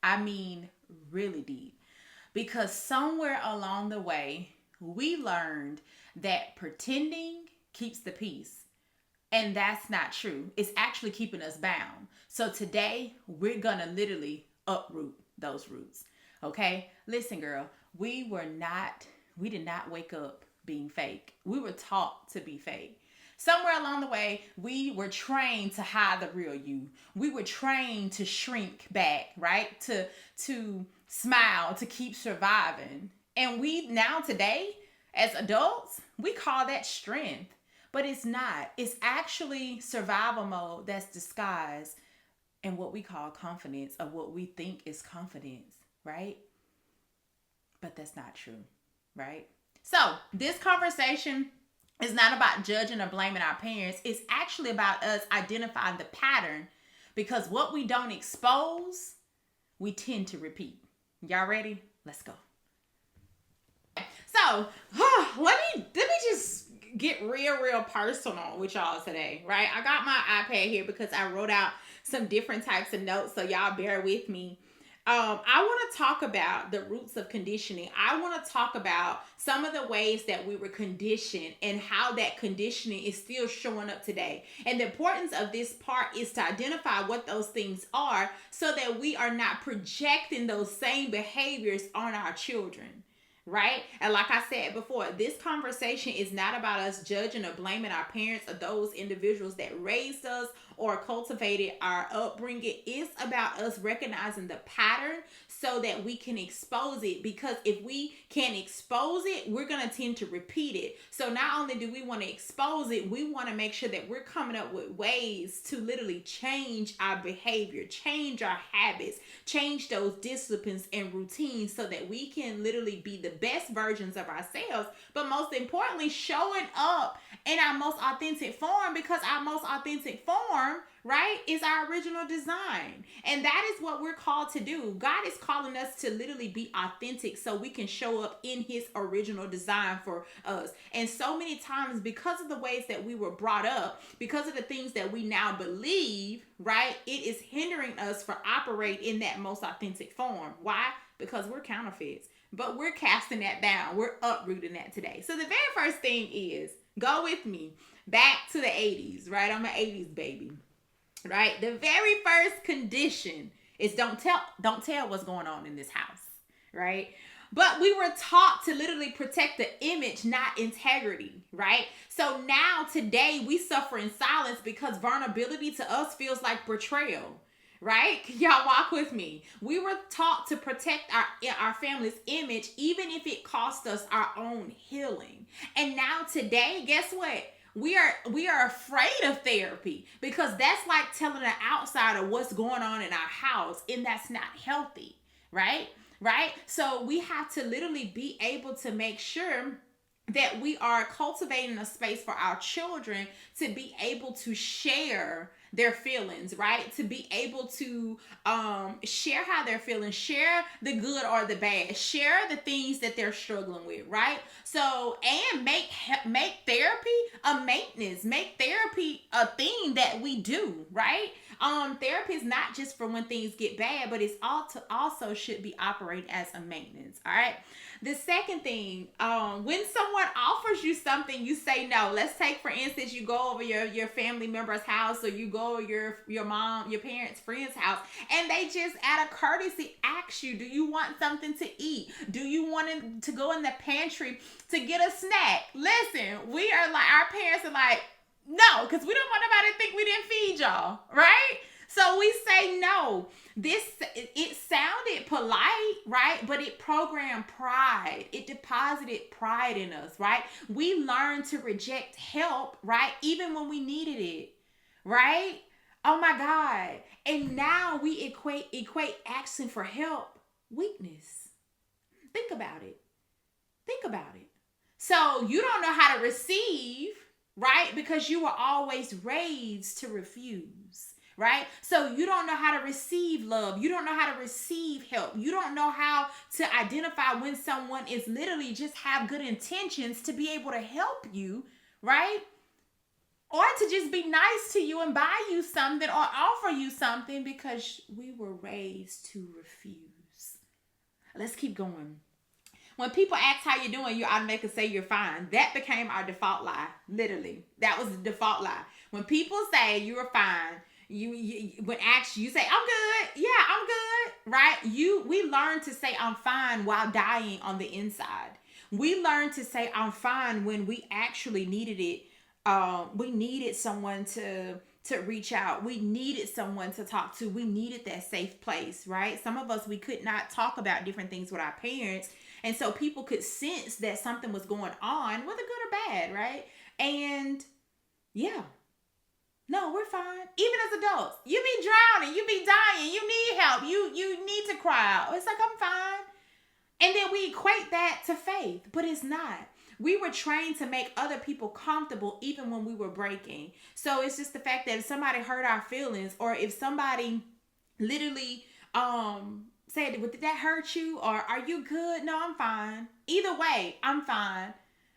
I mean, really deep. Because somewhere along the way, we learned that pretending keeps the peace. And that's not true. It's actually keeping us bound. So today, we're going to literally uproot those roots. Okay? Listen, girl, we did not wake up being fake. We were taught to be fake. Somewhere along the way, we were trained to hide the real you. We were trained to shrink back, right? To smile, to keep surviving. And we now today, as adults, we call that strength. But it's not. It's actually survival mode that's disguised in what we call confidence, or what we think is confidence, right? But that's not true, right? So this conversation is not about judging or blaming our parents. It's actually about us identifying the pattern, because what we don't expose, we tend to repeat. Y'all ready? Let's go. So let me just get real personal with y'all today, right? I got my iPad here because I wrote out some different types of notes, so y'all bear with me. I want to talk about the roots of conditioning. I want to talk about some of the ways that we were conditioned and how that conditioning is still showing up today. And the importance of this part is to identify what those things are, so that we are not projecting those same behaviors on our children. Right? And like I said before, this conversation is not about us judging or blaming our parents or those individuals that raised us or cultivated our upbringing. It's about us recognizing the pattern so that we can expose it. Because if we can't expose it, we're going to tend to repeat it. So not only do we want to expose it, we want to make sure that we're coming up with ways to literally change our behavior, change our habits, change those disciplines and routines, so that we can literally be the best versions of ourselves, but most importantly, showing up in our most authentic form, because our most authentic form, right, is our original design. And that is what we're called to do. God is calling us to literally be authentic so we can show up in his original design for us. And so many times, because of the ways that we were brought up, because of the things that we now believe, right, it is hindering us from operating in that most authentic form. Why? Because we're counterfeits. But we're casting that down. We're uprooting that today. So the very first thing is, go with me back to the 80s, right? I'm an 80s baby, right? The very first condition is don't tell what's going on in this house, right? But we were taught to literally protect the image, not integrity, right? So now today we suffer in silence because vulnerability to us feels like betrayal. Right? Y'all walk with me. We were taught to protect our family's image, even if it cost us our own healing. And now today, guess what? We are afraid of therapy, because that's like telling an outsider what's going on in our house, and that's not healthy, right? Right? So we have to literally be able to make sure that we are cultivating a space for our children to be able to share their feelings, right? To be able to share how they're feeling, share the good or the bad, share the things that they're struggling with, right? So, and make therapy a maintenance, make therapy a thing that we do, right? Therapy is not just for when things get bad, but it's also should be operated as a maintenance. All right. The second thing, when someone offers you something, you say no. Let's take, for instance, you go over your family member's house, or you go over your parents' friend's house, and they just out of courtesy ask you, do you want something to eat? Do you want to go in the pantry to get a snack? Listen, we are like, our parents are like, no, because we don't want nobody to think we didn't feed y'all, right? So we say no. It sounded polite, right? But it programmed pride. It deposited pride in us, right? We learned to reject help, right? Even when we needed it, right? Oh my God. And now we equate asking for help weakness. Think about it. Think about it. So you don't know how to receive, right? Because you were always raised to refuse, right? So you don't know how to receive love. You don't know how to receive help. You don't know how to identify when someone is literally just have good intentions to be able to help you, right? or to just be nice to you and buy you something or offer you something because we were raised to refuse. Let's keep going. When people ask how you're doing, you automatically say you're fine. That became our default lie. Literally, that was the default lie. When people say you're fine, you when asked, you say I'm good. Yeah, I'm good. Right? We learn to say I'm fine while dying on the inside. We learn to say I'm fine when we actually needed it. We needed someone to reach out. We needed someone to talk to. We needed that safe place, right? Some of us, we could not talk about different things with our parents. And so people could sense that something was going on, whether good or bad, right? And yeah, no, we're fine. Even as adults, you be drowning, you be dying, you need help, you need to cry out. It's like, I'm fine. And then we equate that to faith, but it's not. We were trained to make other people comfortable even when we were breaking. So it's just the fact that if somebody hurt our feelings, or if somebody literally said, well, did that hurt you? Or are you good? No, I'm fine. Either way, I'm fine.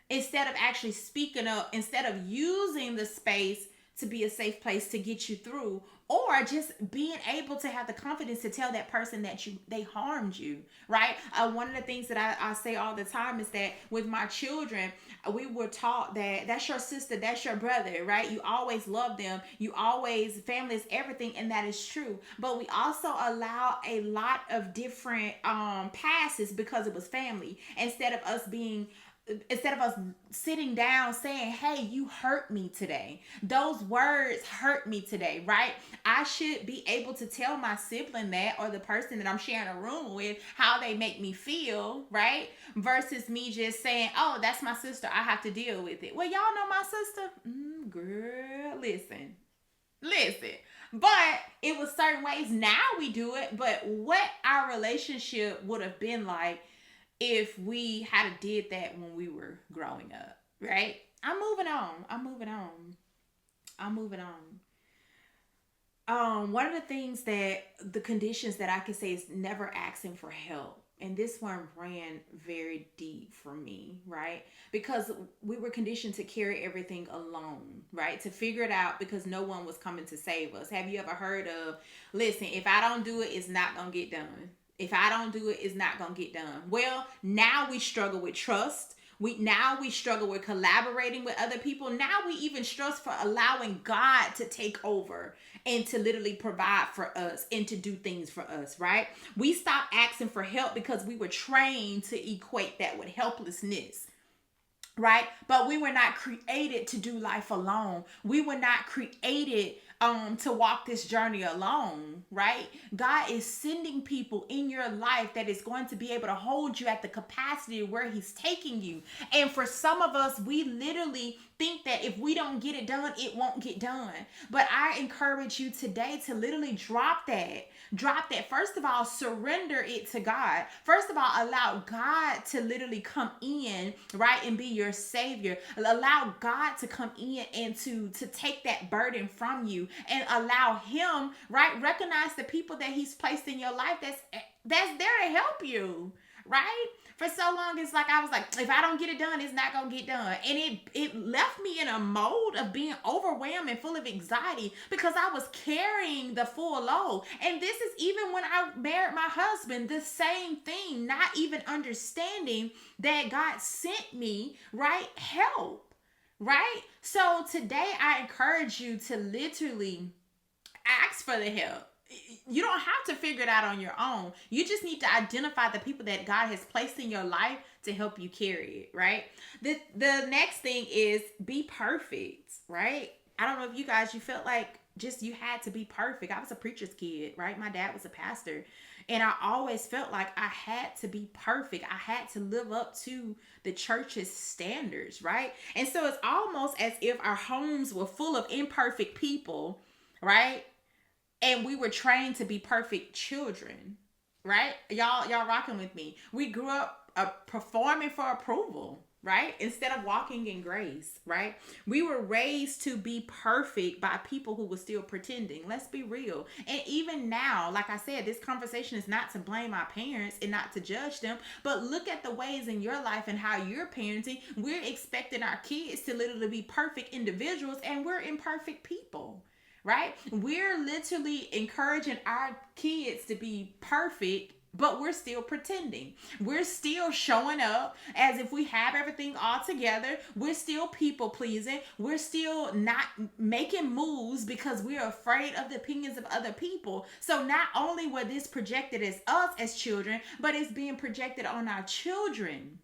Instead of actually speaking up, instead of using the space to be a safe place to get you through, or just being able to have the confidence to tell that person that they harmed you, right? One of the things that I say all the time is that with my children, we were taught that that's your sister, that's your brother, right? You always love them. You always, family is everything, and that is true. But we also allow a lot of different passes because it was family, instead of us sitting down saying, hey, you hurt me today. Those words hurt me today, right? I should be able to tell my sibling that, or the person that I'm sharing a room with, how they make me feel, right? Versus me just saying, oh, that's my sister, I have to deal with it. Well, y'all know my sister? Girl, listen. But it was certain ways. Now we do it. But what our relationship would have been like if we had did that when we were growing up, right? I'm moving on. One of the things that the conditions that I can say is never asking for help. And this one ran very deep for me, right? Because we were conditioned to carry everything alone, right? To figure it out because no one was coming to save us. Have you ever heard of, listen, if I don't do it, it's not going to get done. If I don't do it, it's not going to get done. Well, now we struggle with trust. We struggle with collaborating with other people. Now we even struggle for allowing God to take over and to literally provide for us and to do things for us, right? We stopped asking for help because we were trained to equate that with helplessness. Right? But we were not created to do life alone. We were not created to walk this journey alone, right? God is sending people in your life that is going to be able to hold you at the capacity where he's taking you. And for some of us, we literally think that if we don't get it done, it won't get done. But I encourage you today to literally drop that. First of all, surrender it to God. First of all, allow God to literally come in, right, and be your savior. Allow God to come in and to take that burden from you, and allow him, right, recognize the people that he's placed in your life that's there to help you, right? For so long, it's like I was like, if I don't get it done, it's not gonna get done. And it left me in a mode of being overwhelmed and full of anxiety because I was carrying the full load. And this is even when I married my husband, the same thing, not even understanding that God sent me, right, help, right? So today I encourage you to literally ask for the help. You don't have to figure it out on your own. You just need to identify the people that God has placed in your life to help you carry it, right? The next thing is be perfect, right? I don't know if you felt like just you had to be perfect. I was a preacher's kid, right? My dad was a pastor. And I always felt like I had to be perfect. I had to live up to the church's standards, right? And so it's almost as if our homes were full of imperfect people, right? And we were trained to be perfect children, right? Y'all rocking with me. We grew up performing for approval, right? Instead of walking in grace, right? We were raised to be perfect by people who were still pretending. Let's be real. And even now, like I said, this conversation is not to blame our parents and not to judge them, but look at the ways in your life and how you're parenting. We're expecting our kids to literally be perfect individuals, and we're imperfect people. Right? We're literally encouraging our kids to be perfect, but we're still pretending. We're still showing up as if we have everything all together. We're still people pleasing. We're still not making moves because we're afraid of the opinions of other people. So not only was this projected as us as children, but it's being projected on our children,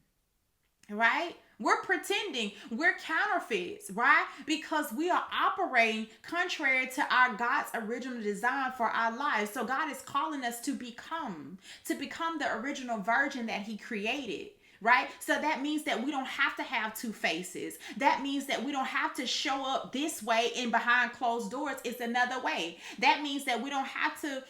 right? We're pretending, we're counterfeits, right? Because we are operating contrary to our God's original design for our lives. So God is calling us to become the original virgin that He created. Right? So that means that we don't have to have two faces. That means that we don't have to show up this way and behind closed doors it's another way. That means that we don't have to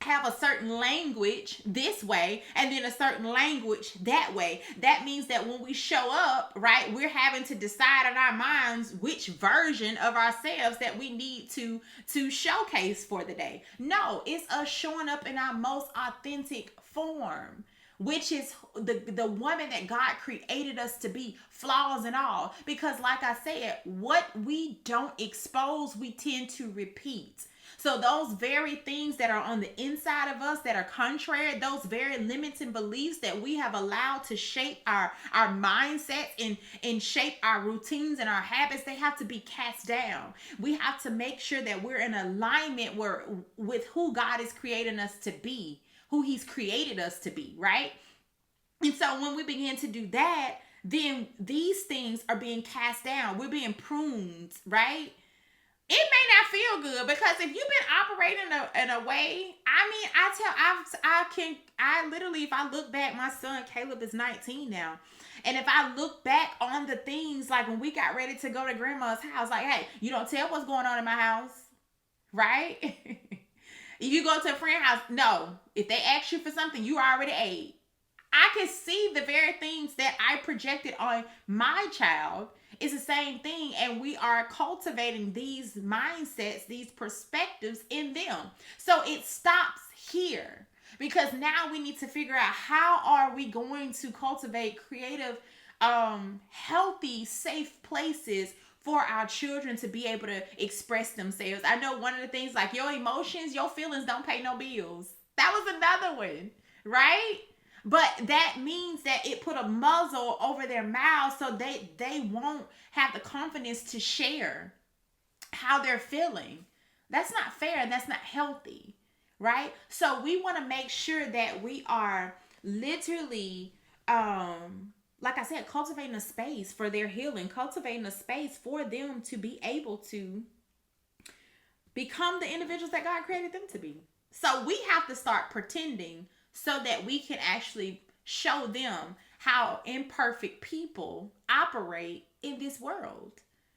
have a certain language this way and then a certain language that way. That means that when we show up, right, we're having to decide in our minds which version of ourselves that we need to showcase for the day. No, it's us showing up in our most authentic form, which is the woman that God created us to be, flaws and all. Because like I said, what we don't expose, we tend to repeat. So those very things that are on the inside of us that are contrary, those very limiting beliefs that we have allowed to shape our mindsets and shape our routines and our habits, they have to be cast down. We have to make sure that we're in alignment with who God is creating us to be, who He's created us to be, right? And so when we begin to do that, then these things are being cast down. We're being pruned, right? It may not feel good because if you've been operating in a way, I mean, I literally, if I look back, my son Caleb is 19 now. And if I look back on the things like when we got ready to go to grandma's house, like, hey, you don't tell what's going on in my house, right? If you go to a friend's house, no. If they ask you for something, you already ate. I can see the very things that I projected on my child is the same thing, and we are cultivating these mindsets, these perspectives in them. So it stops here because now we need to figure out how are we going to cultivate creative, healthy, safe places for our children to be able to express themselves. I know one of the things like your emotions, your feelings don't pay no bills. That was another one, right? But that means that it put a muzzle over their mouths so they won't have the confidence to share how they're feeling. That's not fair and that's not healthy, right? So we want to make sure that we are literally, like I said, cultivating a space for their healing, cultivating a space for them to be able to become the individuals that God created them to be. So we have to start pretending so that we can actually show them how imperfect people operate in this world,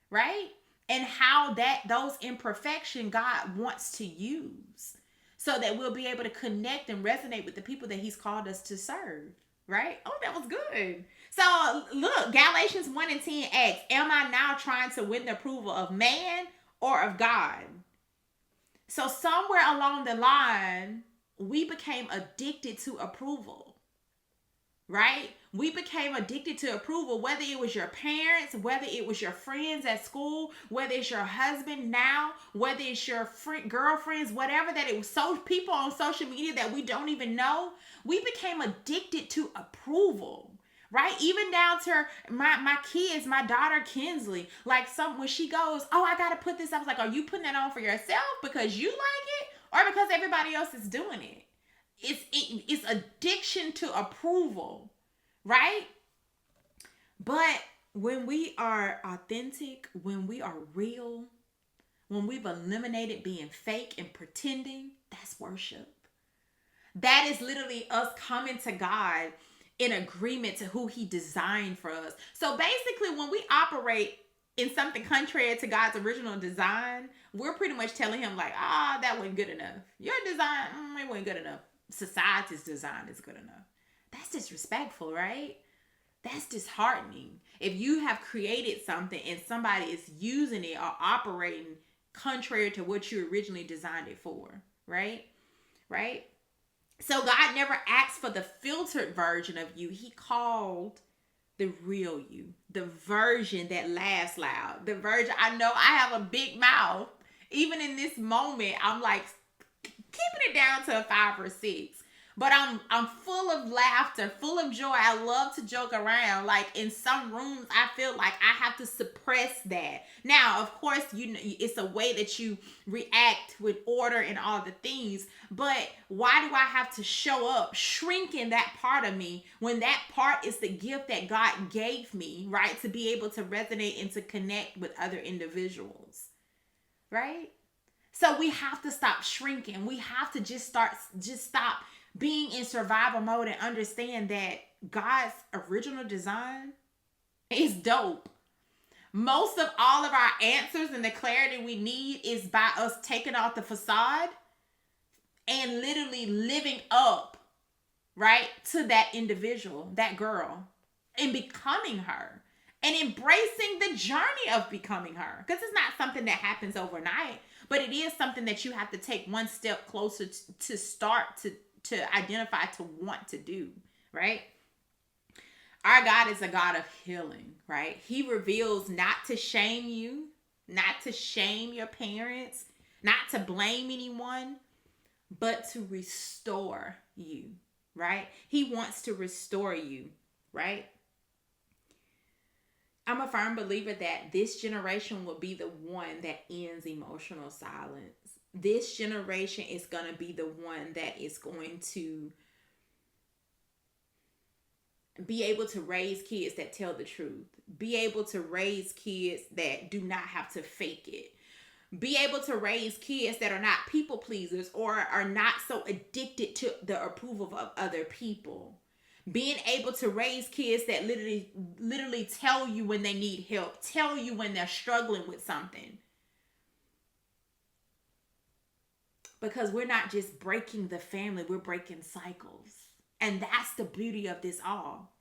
right? And how those imperfection God wants to use so that we'll be able to connect and resonate with the people that He's called us to serve, right? Oh, that was good. So look, Galatians 1:10 asks, am I now trying to win the approval of man or of God? So somewhere along the line, we became addicted to approval, right? We became addicted to approval, whether it was your parents, whether it was your friends at school, whether it's your husband now, whether it's your girlfriends, whatever that it was, so people on social media that we don't even know. We became addicted to approval, right? Even down to my kids, my daughter Kinsley, like when she goes, oh, I got to put this, I was like, are you putting that on for yourself because you like it? Or because everybody else is doing it? It's addiction to approval, right? But when we are authentic, when we are real, when we've eliminated being fake and pretending, that's worship. That is literally us coming to God in agreement to who He designed for us. So basically, when we operate in something contrary to God's original design, we're pretty much telling Him like, that wasn't good enough. Your design, it wasn't good enough. Society's design is good enough. That's disrespectful, right? That's disheartening. If you have created something and somebody is using it or operating contrary to what you originally designed it for, right? Right? So God never asked for the filtered version of you. He called the real you, the version that laughs loud, the version. I know I have a big mouth. Even in this moment, I'm like keeping it down to a 5 or 6. But I'm full of laughter, full of joy. I love to joke around. Like in some rooms, I feel like I have to suppress that. Now, of course, it's a way that you react with order and all the things. But why do I have to show up shrinking that part of me when that part is the gift that God gave me, right? To be able to resonate and to connect with other individuals, right? So we have to stop shrinking. We have to just stop being in survival mode and understand that God's original design is dope. Most of all of our answers and the clarity we need is by us taking off the facade and literally living up, right, to that individual, that girl, and becoming her and embracing the journey of becoming her. Because it's not something that happens overnight, but it is something that you have to take one step closer to start to identify, to want to do, right? Our God is a God of healing, right? He reveals not to shame you, not to shame your parents, not to blame anyone, but to restore you, right? He wants to restore you, right? I'm a firm believer that this generation will be the one that ends emotional silence. This generation is going to be the one that is going to be able to raise kids that tell the truth. Be able to raise kids that do not have to fake it. Be able to raise kids that are not people pleasers or are not so addicted to the approval of other people. Being able to raise kids that literally tell you when they need help, tell you when they're struggling with something. Because we're not just breaking the family, we're breaking cycles. And that's the beauty of this all.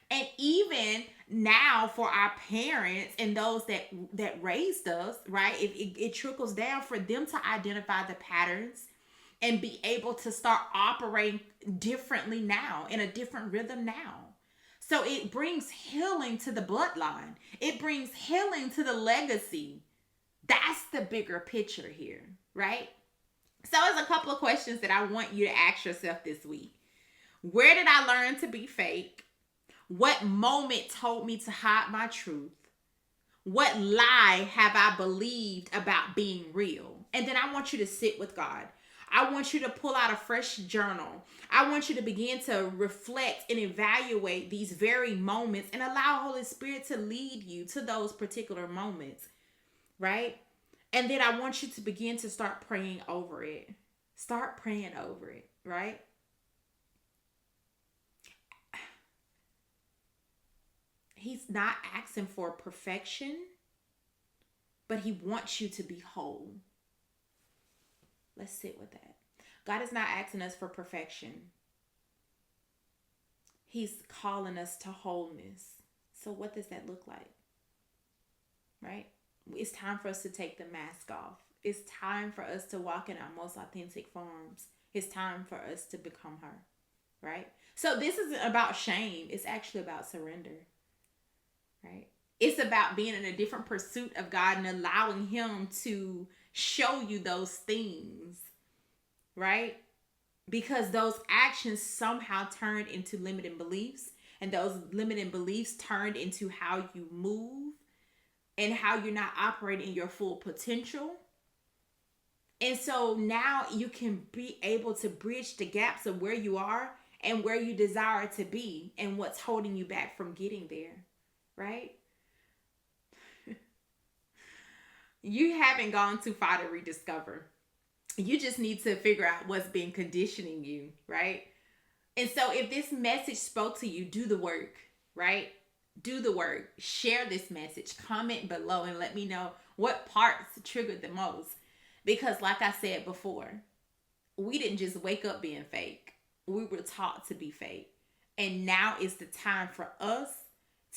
And even now for our parents and those that raised us, right? It trickles down for them to identify the patterns and be able to start operating differently now, in a different rhythm now. So it brings healing to the bloodline. It brings healing to the legacy. That's the bigger picture here, right? So there's a couple of questions that I want you to ask yourself this week. Where did I learn to be fake? What moment told me to hide my truth? What lie have I believed about being real? And then I want you to sit with God. I want you to pull out a fresh journal. I want you to begin to reflect and evaluate these very moments and allow Holy Spirit to lead you to those particular moments, right? And then I want you to begin to start praying over it. Start praying over it, right? He's not asking for perfection, but he wants you to be whole. Let's sit with that. God is not asking us for perfection. He's calling us to wholeness. So what does that look like? Right? It's time for us to take the mask off. It's time for us to walk in our most authentic forms. It's time for us to become her, right? So this isn't about shame. It's actually about surrender, right? It's about being in a different pursuit of God and allowing him to show you those things, right? Because those actions somehow turned into limiting beliefs, and those limiting beliefs turned into how you move and how you're not operating in your full potential. And so now you can be able to bridge the gaps of where you are and where you desire to be and what's holding you back from getting there, right? You haven't gone too far to rediscover. You just need to figure out what's been conditioning you, right? And so if this message spoke to you, do the work, right? Do the work. Share this message. Comment below and let me know what parts triggered the most. Because like I said before, we didn't just wake up being fake. We were taught to be fake. And now is the time for us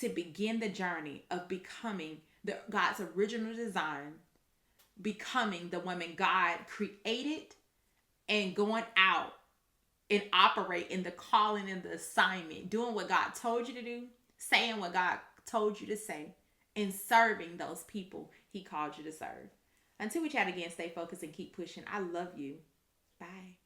to begin the journey of becoming God's original design, becoming the woman God created, and going out and operate in the calling and the assignment, doing what God told you to do, saying what God told you to say, and serving those people He called you to serve. Until we chat again, stay focused and keep pushing. I love you. Bye.